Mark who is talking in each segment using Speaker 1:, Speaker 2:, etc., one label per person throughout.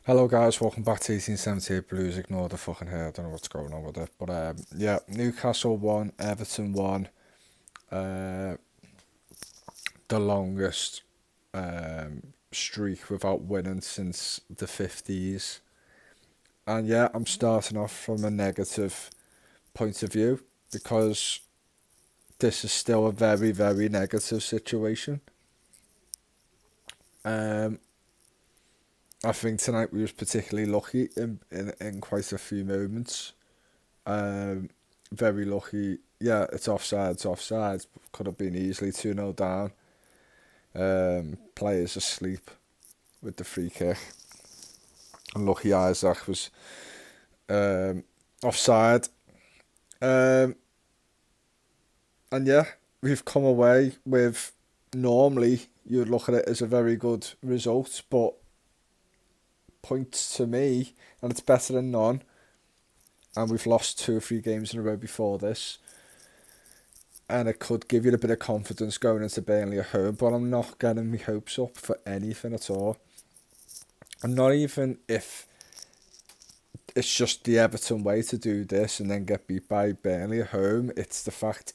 Speaker 1: Hello guys, welcome back to 1878 Blues. Ignore the fucking hair, I don't know what's going on with it. But yeah, Newcastle won, Everton won. Uh, the longest streak without winning since the 50s. And yeah, I'm starting off from a negative point of view because this is still a very, very negative situation. Um, I think tonight we was particularly lucky in quite a few moments. Um, Very lucky. Yeah, it's offside. It's offside. Could have been easily 2-0 down. Players asleep with the free kick. And lucky Isaac was offside. Um, and yeah, we've come away with, normally you'd look at it as a very good result, but points to me, and it's better than none. And we've lost 2 or 3 games in a row before this. And it could give you a bit of confidence going into Burnley at home, but I'm not getting my hopes up for anything at all. And not even if it's just the Everton way to do this and then get beat by Burnley at home. It's the fact,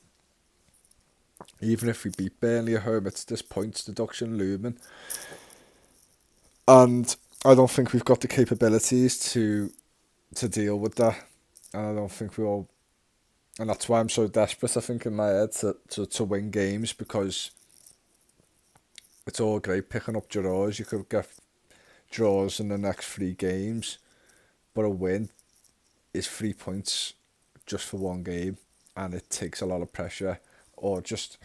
Speaker 1: even if we beat Burnley at home, it's this points deduction looming. And I don't think we've got the capabilities to deal with that. And I don't think we'll. And that's why I'm so desperate, I think, in my head to win games, because it's all great picking up draws. You could get draws in the next 3 games, but a win is 3 points just for one game, and it takes a lot of pressure, or just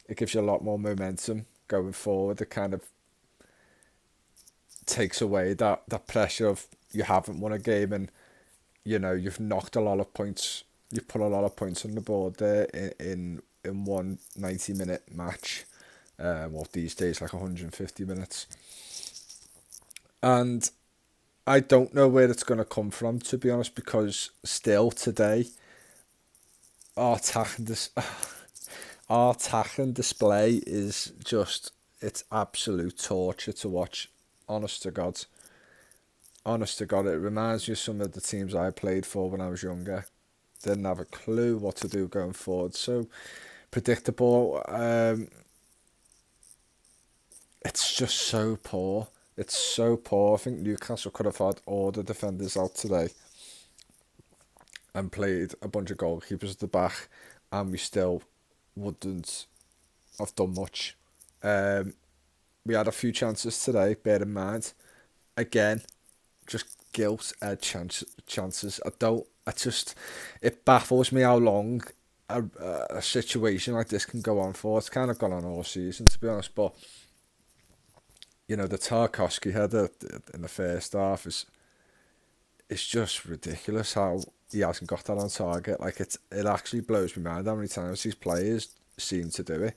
Speaker 1: it gives you a lot more momentum going forward. It kind of takes away that pressure of you haven't won a game, and you've knocked a lot of points. You've put a lot of points on the board there in one 90-minute match. Well, these days like 150 minutes. And I don't know where it's going to come from, to be honest, because still today, our our attacking display is just, it's absolute torture to watch. Honest to God. Honest to God, it reminds me of some of the teams I played for when I was younger. Didn't have a clue what to do going forward. So predictable. It's just so poor. It's so poor. I think Newcastle could have had all the defenders out today and played a bunch of goalkeepers at the back, and we still wouldn't have done much. We had a few chances today, bear in mind. Again, just gilt edge chances. It baffles me how long a situation like this can go on for. It's kind of gone on all season, to be honest, but the Tarkowski header in the first half it's just ridiculous how he hasn't got that on target. Like, it actually blows me mind how many times these players seem to do it.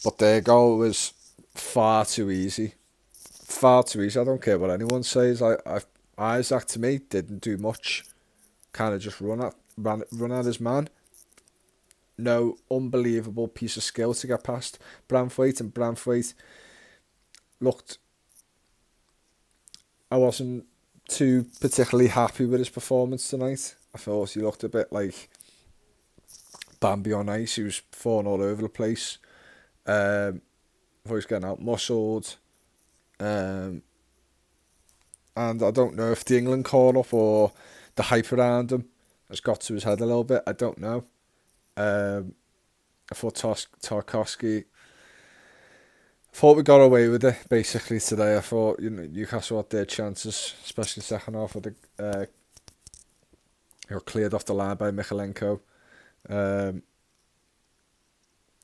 Speaker 1: But their goal was far too easy. Far too easy. I don't care what anyone says. Isaac, to me, didn't do much. Kind of just run at his man. No unbelievable piece of skill to get past Branthwaite, and Branthwaite looked. I wasn't too particularly happy with his performance tonight. I thought he looked a bit like Bambi on ice. He was falling all over the place. I thought he was getting out muscled. And I don't know if the England call up or the hype around him has got to his head a little bit. I don't know. I thought Tarkowski. I thought we got away with it basically today. I thought Newcastle had their chances, especially second half with the cleared off the line by Michalenko.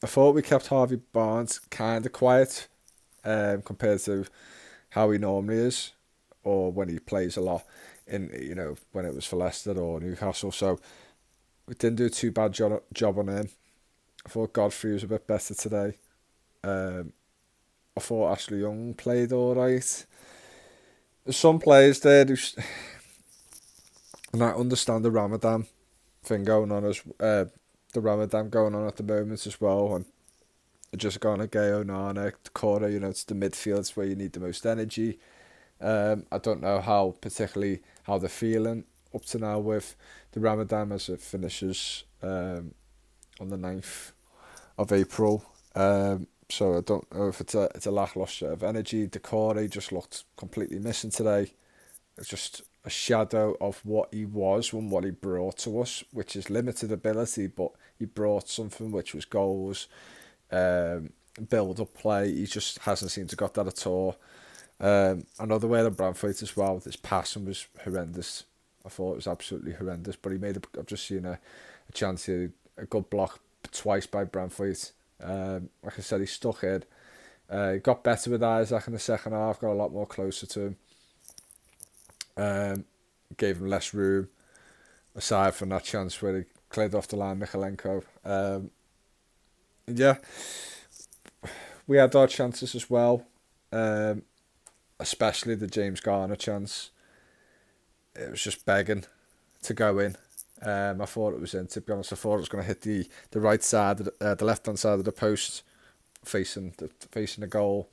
Speaker 1: I thought we kept Harvey Barnes kind of quiet compared to how he normally is, or when he plays a lot in when it was for Leicester or Newcastle. So we didn't do a too bad job on him. I thought Godfrey was a bit better today. I thought Ashley Young played all right. There's some players there and I understand the Ramadan thing going on the Ramadan going on at the moment as well, and just gonna go Onana, the corner, it's the midfield, it's where you need the most energy. I don't know particularly how they're feeling up to now with the Ramadan as it finishes on the 9th of April. So I don't know if it's a lacklustre of energy. Decore just looked completely missing today. It's just a shadow of what he was and what he brought to us, which is limited ability, but he brought something which was goals, build up play. He just hasn't seemed to got that at all. Another way that Bradford as well, his passing was horrendous. I thought it was absolutely horrendous, but I've just seen a chance here, a good block twice by Bradford. Like I said, he stuck in. He got better with Isaac in the second half, got a lot more closer to him. Gave him less room, aside from that chance where he cleared off the line, Mikalenko. Yeah, we had our chances as well, especially the James Garner chance. It was just begging to go in. I thought it was in, to be honest. I thought it was going to hit the right side, the left-hand side of the post, facing the goal,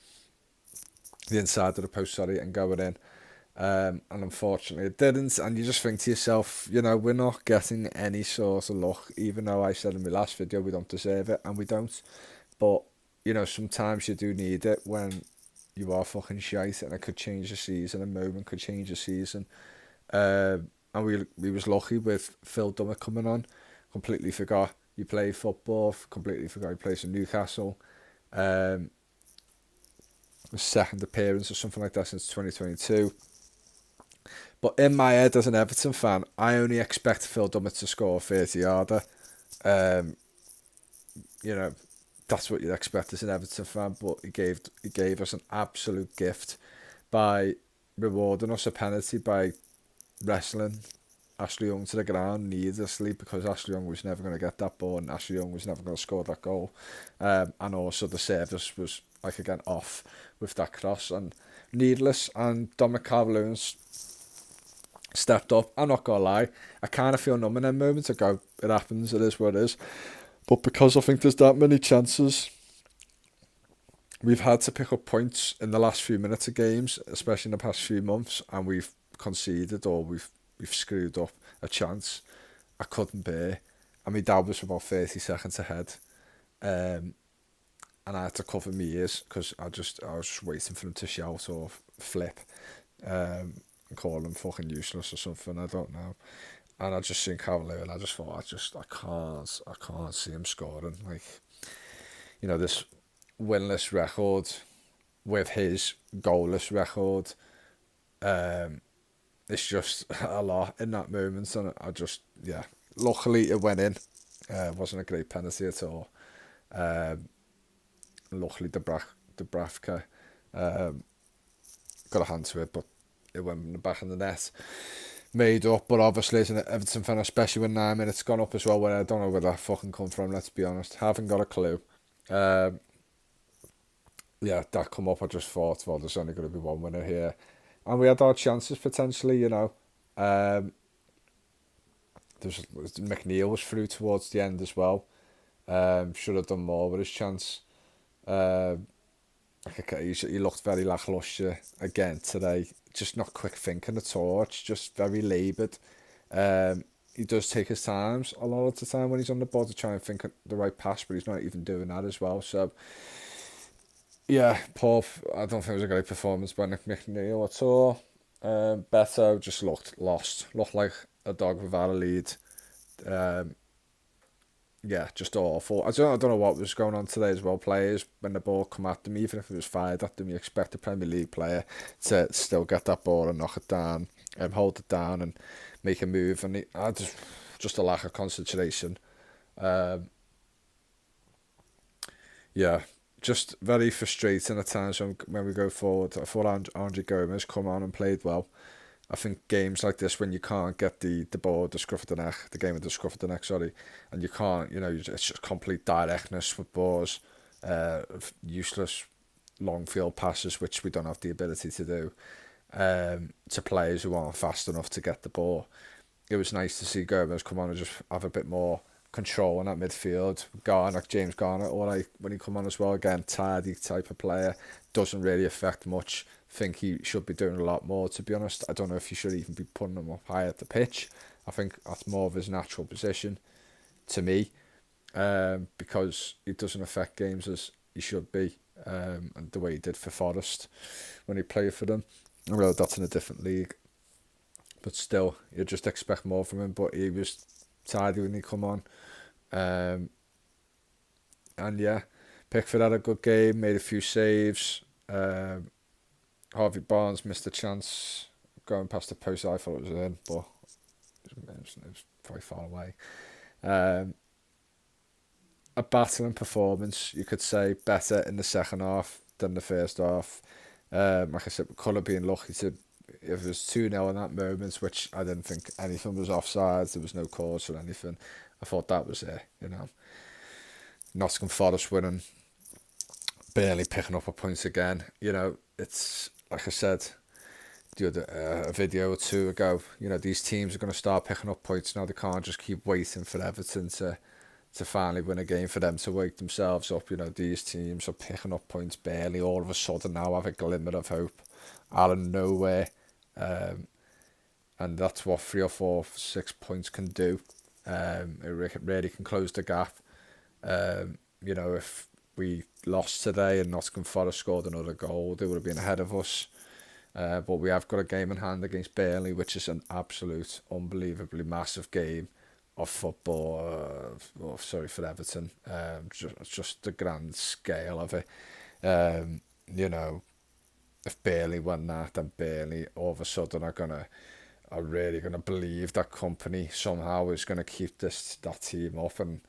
Speaker 1: the inside of the post, sorry, and going in. And unfortunately it didn't, and you just think to yourself, we're not getting any sort of luck, even though I said in my last video we don't deserve it, and we don't. But sometimes you do need it when you are fucking shite, and it could change the season. A moment could change the season. And we was lucky with Phil Dummett coming on. Completely forgot he played football. Completely forgot he plays in Newcastle. His second appearance or something like that since 2022. But in my head, as an Everton fan, I only expect Phil Dummett to score a 30-yarder. That's what you'd expect as an Everton fan. But he gave us an absolute gift by rewarding us a penalty by wrestling Ashley Young to the ground needlessly, because Ashley Young was never going to get that ball and Ashley Young was never going to score that goal. And also the service was, like, again, off with that cross and needless. And Dominic Calvert-Lewin's stepped up. I'm not going to lie, I kind of feel numb in them moments. I go, it happens, it is what it is. But because I think there's that many chances, we've had to pick up points in the last few minutes of games, especially in the past few months, and we've conceded, or we've screwed up a chance I couldn't bear. And my dad was about 30 seconds ahead, and I had to cover my ears because I was just waiting for him to shout or flip, and call him fucking useless or something, I don't know. And I just seen Cavalier and I just thought, I can't see him scoring. Like, this winless record with his goalless record, it's just a lot in that moment. And I just, luckily it went in. It wasn't a great penalty at all. Luckily Dubravka got a hand to it, but it went in the back of the net. Made up, but obviously as an Everton fan, especially when 9 minutes gone up as well, where I don't know where that fucking come from, let's be honest. Haven't got a clue. That come up, I just thought, well, there's only going to be one winner here. And we had our chances potentially, There's McNeil was through towards the end as well. Should have done more with his chance. He looked very lacklustre again today. Just not quick thinking at all. It's just very laboured. He does take his times a lot of the time when he's on the ball to try and think of the right pass, but he's not even doing that as well. So, Paul, I don't think it was a great performance by Nick McNeil at all. Beto just looked lost. Looked like a dog without a lead. Just awful. I don't know what was going on today as well. Players, when the ball come at them, even if it was fired at them, you expect a Premier League player to still get that ball and knock it down, and hold it down and make a move. And just a lack of concentration. Just very frustrating at times when we go forward. I thought Andre Gomez come on and played well. I think games like this, when you can't get the ball, the scruff of the neck, the game of the scruff of the neck, sorry, and you can't, it's just complete directness with balls, useless long field passes, which we don't have the ability to do, to players who aren't fast enough to get the ball. It was nice to see Gomez come on and just have a bit more controlling that midfield. Garner, James Garner, all right when he come on as well. Again, tidy type of player, doesn't really affect much. Think he should be doing a lot more, to be honest. I don't know if he should even be putting him up high at the pitch. I think that's more of his natural position to me, because he doesn't affect games as he should be, and the way he did for Forest when he played for them. I know that's in a different league, but still, you just expect more from him. But he was tidy when he come on, um, and yeah, Pickford had a good game, made a few saves. Harvey Barnes missed a chance going past the post. I thought it was in, but it was very far away. Um, a battling performance, you could say, better in the second half than the first half. Like I said, we could have been lucky to, if it was 2-0 in that moment, which I didn't think anything was offside, there was no cause or anything. I thought that was it, Nottingham Forest winning, barely picking up a point again. It's, like I said, the other a video or two ago, these teams are going to start picking up points now. They can't just keep waiting for Everton to finally win a game for them to wake themselves up. These teams are picking up points barely. All of a sudden now have a glimmer of hope out of nowhere. And that's what 3 or 4, 6 points can do. It really can close the gap. If we lost today and Nottingham Forest scored another goal, they would have been ahead of us. But we have got a game in hand against Burnley, which is an absolute, unbelievably massive game of football. For Everton. Just the grand scale of it. If Burnley won that, then Burnley all of a sudden are really gonna believe that company somehow is gonna keep that team up and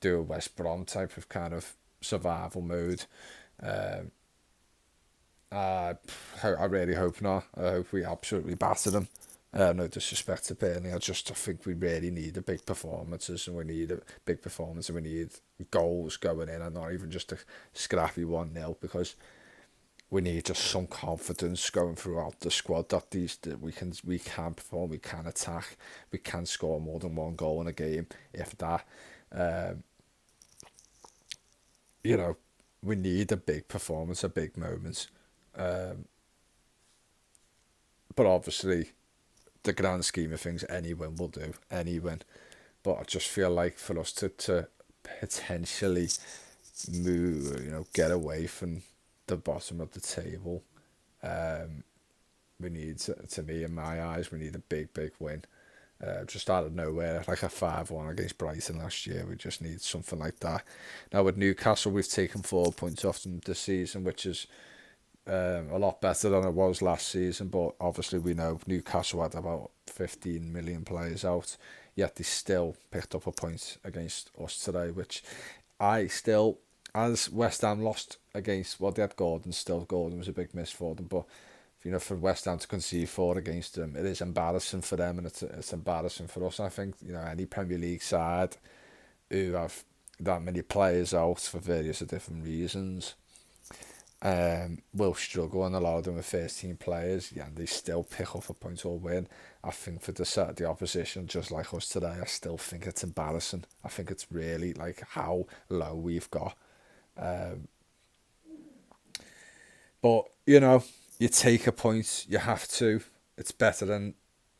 Speaker 1: do a West Brom type of kind of survival mode. I really hope not. I hope we absolutely batter them. No disrespect to Burnley, I think we really need a big performances, and we need a big performance, and we need goals going in, and not even just a scrappy 1-0, because we need just some confidence going throughout the squad that we can perform, we can attack, we can score more than one goal in a game, if that. We need a big performance, a big moment. But obviously, the grand scheme of things, any win will do, any win. But I just feel like for us to potentially move, get away from the bottom of the table, we need, to me, in my eyes, we need a big, big win. Just out of nowhere, like a 5-1 against Brighton last year. We just need something like that. Now with Newcastle, we've taken 4 points off them this season, which is a lot better than it was last season. But obviously we know Newcastle had about 15 million players out, yet they still picked up a point against us today, which I still, as West Ham lost against, well, they had Gordon still. Gordon was a big miss for them, but for West Ham to concede 4 against them, it is embarrassing for them, and it's embarrassing for us. I think any Premier League side who have that many players out for various different reasons will struggle, and a lot of them are first team players. Yeah, and they still pick up a point or win. I think for the opposition, just like us today, I still think it's embarrassing. I think it's really like how low we've got. But you take a point, you have to. It's better than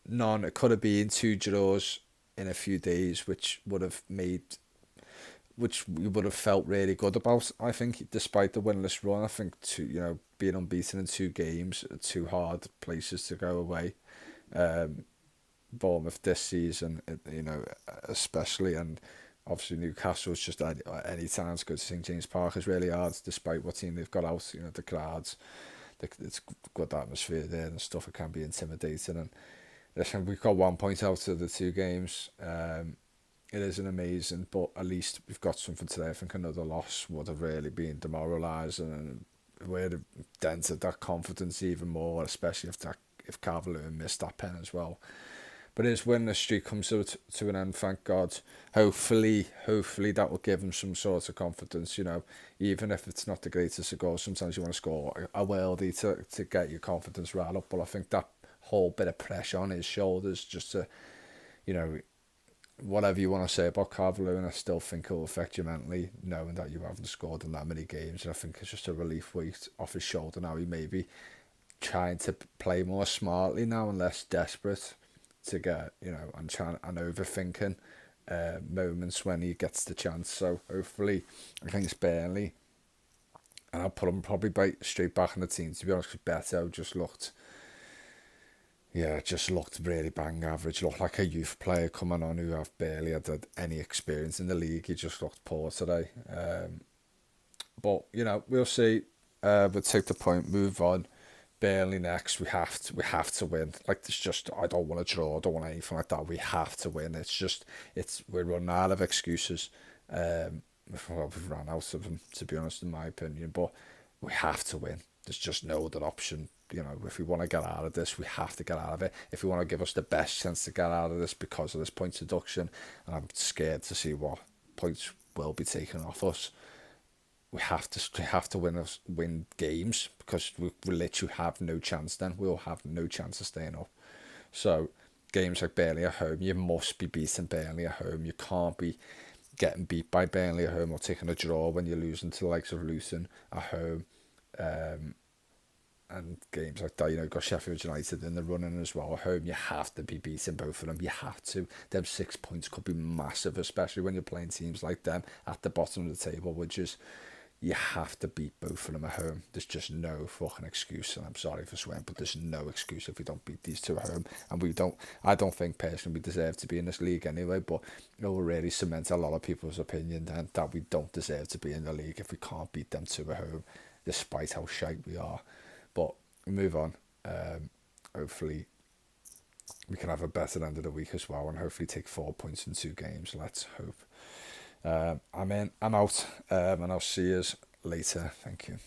Speaker 1: none. It could have been 2 draws in a few days, which we would have felt really good about. I think, despite the winless run, I think being unbeaten in 2 games are 2 hard places to go away. Bournemouth this season, especially, and obviously Newcastle is just any time to go to St James Park is really hard, despite what team they've got out. The crowds, it's good atmosphere there and stuff. It can be intimidating, and listen, we've got 1 point out of the 2 games. It isn't amazing, but at least we've got something today. I think another loss would have really been demoralising, and would have dented that confidence even more, especially if Calvert-Lewin missed that pen as well. But his winless streak comes to an end, thank God. Hopefully that will give him some sort of confidence, even if it's not the greatest of goals. Sometimes you want to score a worldie to get your confidence right up. But I think that whole bit of pressure on his shoulders just to, whatever you want to say about Carvalho, I still think it will affect you mentally, knowing that you haven't scored in that many games. And I think it's just a relief weight off his shoulder now. He may be trying to play more smartly now and less desperate to get, and trying and overthinking moments when he gets the chance. So hopefully against Burnley, and I'll put him probably straight back in the team. To be honest, because Beto just looked, just looked really bang average. Looked like a youth player coming on who have barely had any experience in the league. He just looked poor today. But we'll see. We'll take the point, move on. Burnley next. We have to win. Like, it's just, I don't want to draw. I don't want anything like that. We have to win. We're running out of excuses. We've run out of them, to be honest, in my opinion. But we have to win. There's just no other option. If we want to get out of this, we have to get out of it. If we want to give us the best chance to get out of this because of this points deduction, and I'm scared to see what points will be taken off us. We have to win games, because we literally have no chance. Then we'll have no chance of staying up. So games like Burnley at home, you must be beating Burnley at home. You can't be getting beat by Burnley at home or taking a draw when you're losing to the likes of Luton at home. And games like that, you've got Sheffield United in the running as well at home. You have to be beating both of them. You have to. Them 6 points could be massive, especially when you're playing teams like them at the bottom of the table, which is, you have to beat both of them at home. There's just no fucking excuse, and I'm sorry for swearing, but there's no excuse if we don't beat these two at home. And I don't think personally we deserve to be in this league anyway, but it will really cement a lot of people's opinion then that we don't deserve to be in the league if we can't beat them two at home, despite how shite we are. But move on. Hopefully we can have a better end of the week as well, and hopefully take 4 points in 2 games. Let's hope. I'm out, and I'll see you later. Thank you.